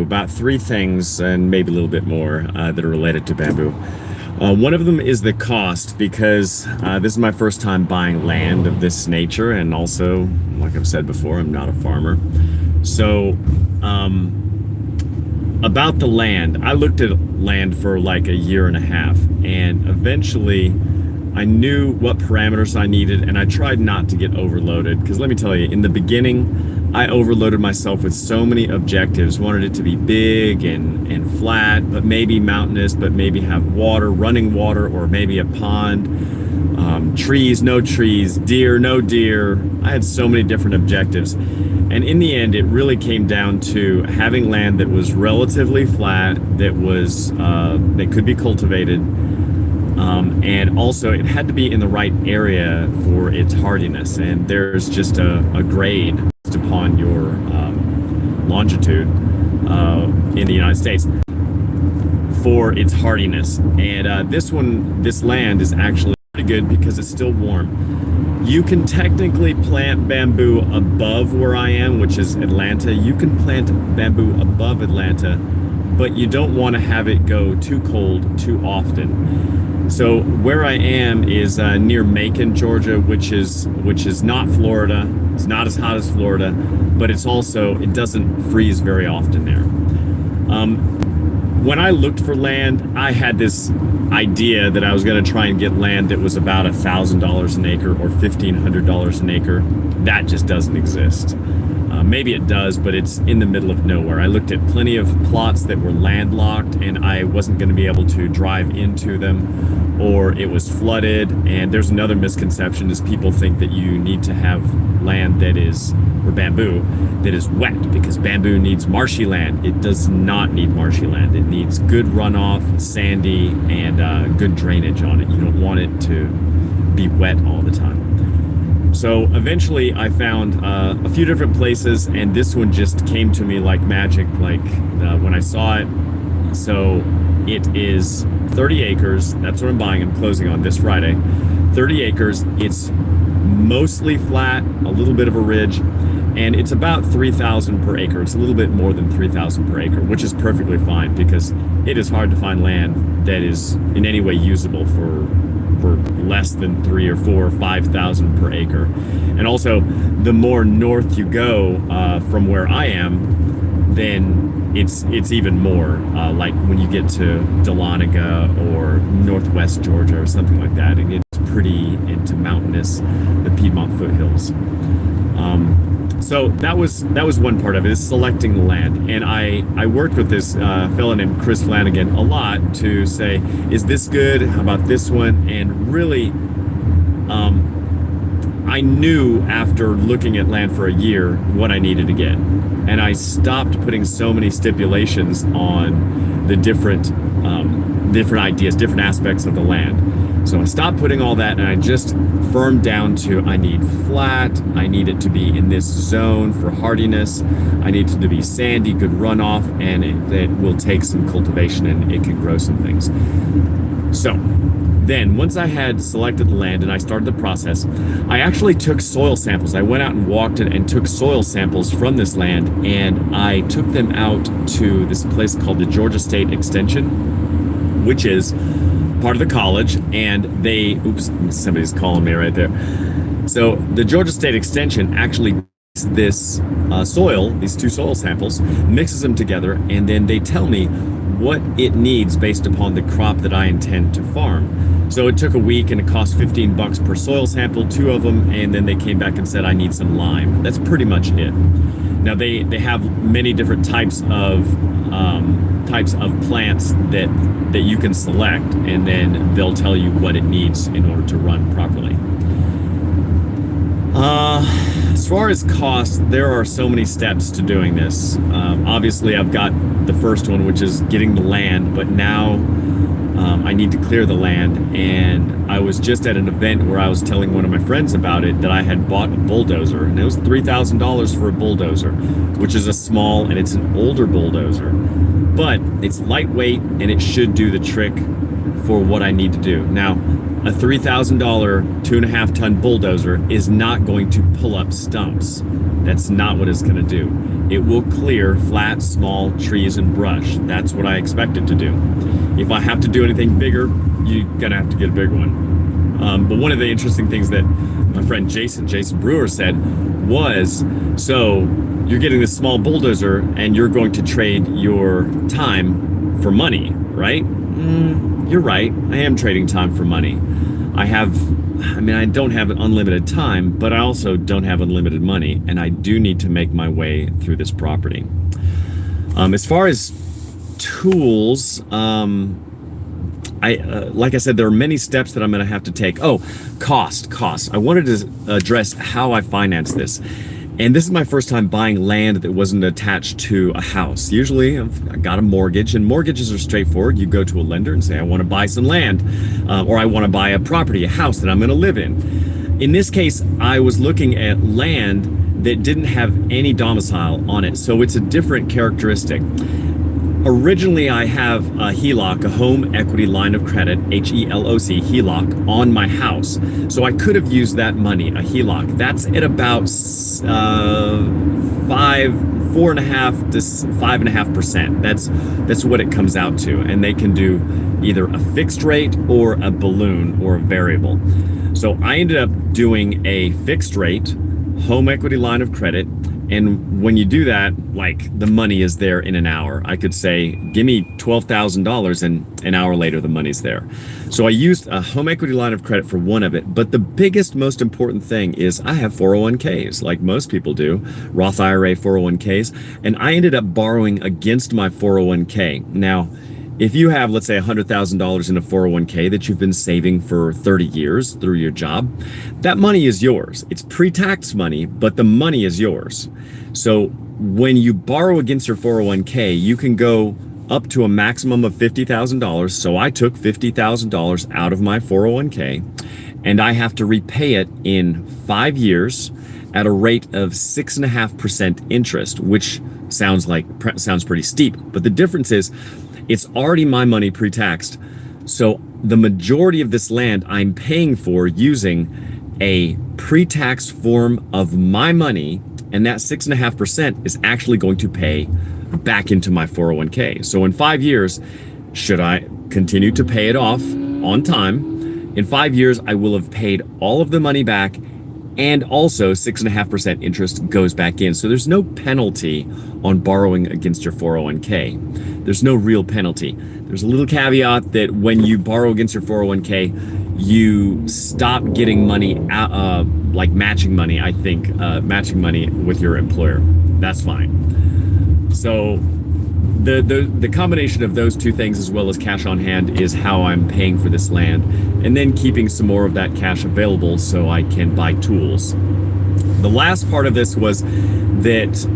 bamboo, about three things and maybe a little bit more that are related to bamboo. One of them is the cost because this is my first time buying land of this nature, and also, like I've said before, I'm not a farmer. So, about the land, I looked at land for like a year and a half, and eventually I knew what parameters I needed, and I tried not to get overloaded, because let me tell you, in the beginning, I overloaded myself with so many objectives. Wanted it to be big and flat, but maybe mountainous, but maybe have water, running water, or maybe a pond, trees, no trees, deer, no deer. I had so many different objectives. And in the end, it really came down to having land that was relatively flat, that could be cultivated, and also it had to be in the right area for its hardiness. And there's just a grade based upon your longitude in the United States for its hardiness. And this land is actually pretty good because it's still warm. You can technically plant bamboo above where I am, which is Atlanta. You can plant bamboo above Atlanta, but you don't want to have it go too cold too often. So where I am is near Macon, Georgia, which is not Florida. It's not as hot as Florida, but it doesn't freeze very often there. When I looked for land, I had this idea that I was going to try and get land that was about $1,000 an acre or $1,500 an acre. That just doesn't exist. Maybe it does, but it's in the middle of nowhere. I looked at plenty of plots that were landlocked, and I wasn't going to be able to drive into them, or it was flooded. And there's another misconception, is people think that you need to have land or bamboo that is wet, because bamboo needs marshy land. It does not need marshy land. It needs good runoff, sandy, and good drainage on it. You don't want it to be wet all the time. So eventually I found a few different places, and this one just came to me like magic, when I saw it. So it is 30 acres. That's what I'm buying. I'm closing on this Friday. 30 acres. It's mostly flat, a little bit of a ridge, and it's about 3,000 per acre. It's a little bit more than 3,000 per acre, which is perfectly fine because it is hard to find land that is in any way usable for less than 3 or 4 or 5,000 per acre. And also, the more north you go from where I am, then it's even more. Like when you get to Dahlonega or northwest Georgia or something like that, and it's pretty into mountainous, the Piedmont foothills. So that was one part of it, is selecting the land. And I worked with this fellow named Chris Flanagan a lot to say, is this good? How about this one? And really, I knew after looking at land for a year what I needed to get. And I stopped putting so many stipulations on the different ideas, different aspects of the land. So I stopped putting all that, and I just firmed down to, I need flat, I need it to be in this zone for hardiness, I need it to be sandy, good runoff, and it will take some cultivation and it can grow some things. So then once I had selected the land and I started the process, I actually took soil samples. I went out and walked it and took soil samples from this land, and I took them out to this place called the Georgia State Extension, which is part of the college. And somebody's calling me right there. So the Georgia State Extension actually takes this these two soil samples, mixes them together, and then they tell me what it needs based upon the crop that I intend to farm. So it took a week, and it cost $15 per soil sample, 2 of them, and then they came back and said I need some lime. That's pretty much it. Now they have many different types of plants that you can select, and then they'll tell you what it needs in order to run properly. As far as cost, there are so many steps to doing this. Obviously, I've got the first one, which is getting the land, but now I need to clear the land. And I was just at an event where I was telling one of my friends about it, that I had bought a bulldozer, and it was $3,000 for a bulldozer, which is a small, and it's an older bulldozer, but it's lightweight and it should do the trick for what I need to do. Now, a $3,000 2.5-ton bulldozer is not going to pull up stumps. That's not what it's going to do. It will clear flat, small trees and brush. That's what I expect it to do. If I have to do anything bigger, you're gonna have to get a big one. But one of the interesting things that my friend Jason Brewer said was, so you're getting this small bulldozer and you're going to trade your time for money, right? You're right. I am trading time for money. I don't have unlimited time, but I also don't have unlimited money, and I do need to make my way through this property. As far as tools, like I said, there are many steps that I'm going to have to take. Oh, cost. I wanted to address how I finance this. And this is my first time buying land that wasn't attached to a house. Usually I've got a mortgage, and mortgages are straightforward. You go to a lender and say, I want to buy some land, or I want to buy a property, a house that I'm going to live in. In this case, I was looking at land that didn't have any domicile on it. So it's a different characteristic. Originally, I have a HELOC, a home equity line of credit, HELOC, HELOC, on my house. So I could have used that money, a HELOC. That's at about 4.5% to 5.5%. That's what it comes out to. And they can do either a fixed rate or a balloon or a variable. So I ended up doing a fixed rate home equity line of credit. And when you do that, like, the money is there in an hour. I could say, give me $12,000, and an hour later, the money's there. So I used a home equity line of credit for one of it. But the biggest, most important thing is I have 401ks, like most people do, Roth IRA 401ks. And I ended up borrowing against my 401k. Now, if you have, let's say, $100,000 in a 401k that you've been saving for 30 years through your job, that money is yours. It's pre-tax money, but the money is yours. So when you borrow against your 401k, you can go up to a maximum of $50,000. So I took $50,000 out of my 401k, and I have to repay it in 5 years at a rate of 6.5% interest, which sounds pretty steep. But the difference is, it's already my money pre-taxed. So the majority of this land I'm paying for using a pre-tax form of my money, and that 6.5% is actually going to pay back into my 401k. So in 5 years, should I continue to pay it off on time, in 5 years, I will have paid all of the money back, and also 6.5% interest goes back in. So there's no penalty on borrowing against your 401k. There's no real penalty. There's a little caveat that when you borrow against your 401k, you stop getting money out, like matching money, I think, matching money with your employer. That's fine. So the combination of those two things, as well as cash on hand, is how I'm paying for this land, and then keeping some more of that cash available so I can buy tools. The last part of this was that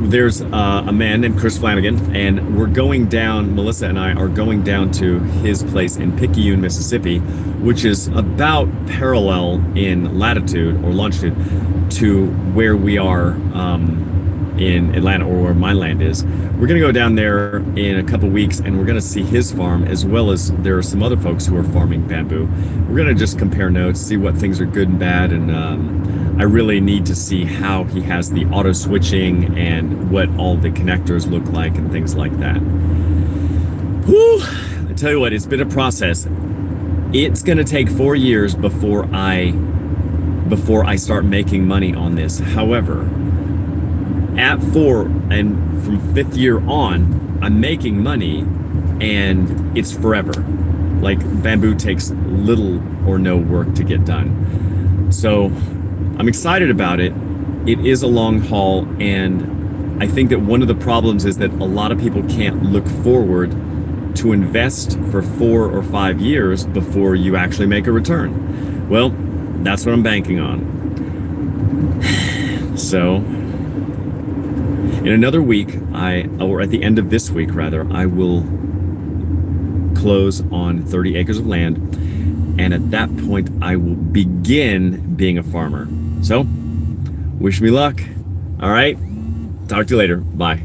there's a man named Chris Flanagan, and we're going down, Melissa and I are going down to his place in Picayune, Mississippi, which is about parallel in latitude or longitude to where we are in Atlanta, or where my land is. We're gonna go down there in a couple weeks, and we're gonna see his farm, as well as there are some other folks who are farming bamboo. We're gonna just compare notes, see what things are good and bad, and I really need to see how he has the auto switching and what all the connectors look like and things like that. Whew. I tell you what, it's been a process. It's gonna take 4 years before I start making money on this. However, at 4 and from 5th year on, I'm making money, and it's forever. Like, bamboo takes little or no work to get done. So I'm excited about it. It is a long haul, and I think that one of the problems is that a lot of people can't look forward to invest for 4 or 5 years before you actually make a return. Well, that's what I'm banking on. So in another week, or at the end of this week rather, I will close on 30 acres of land, and at that point I will begin being a farmer. So wish me luck. All right, talk to you later. Bye.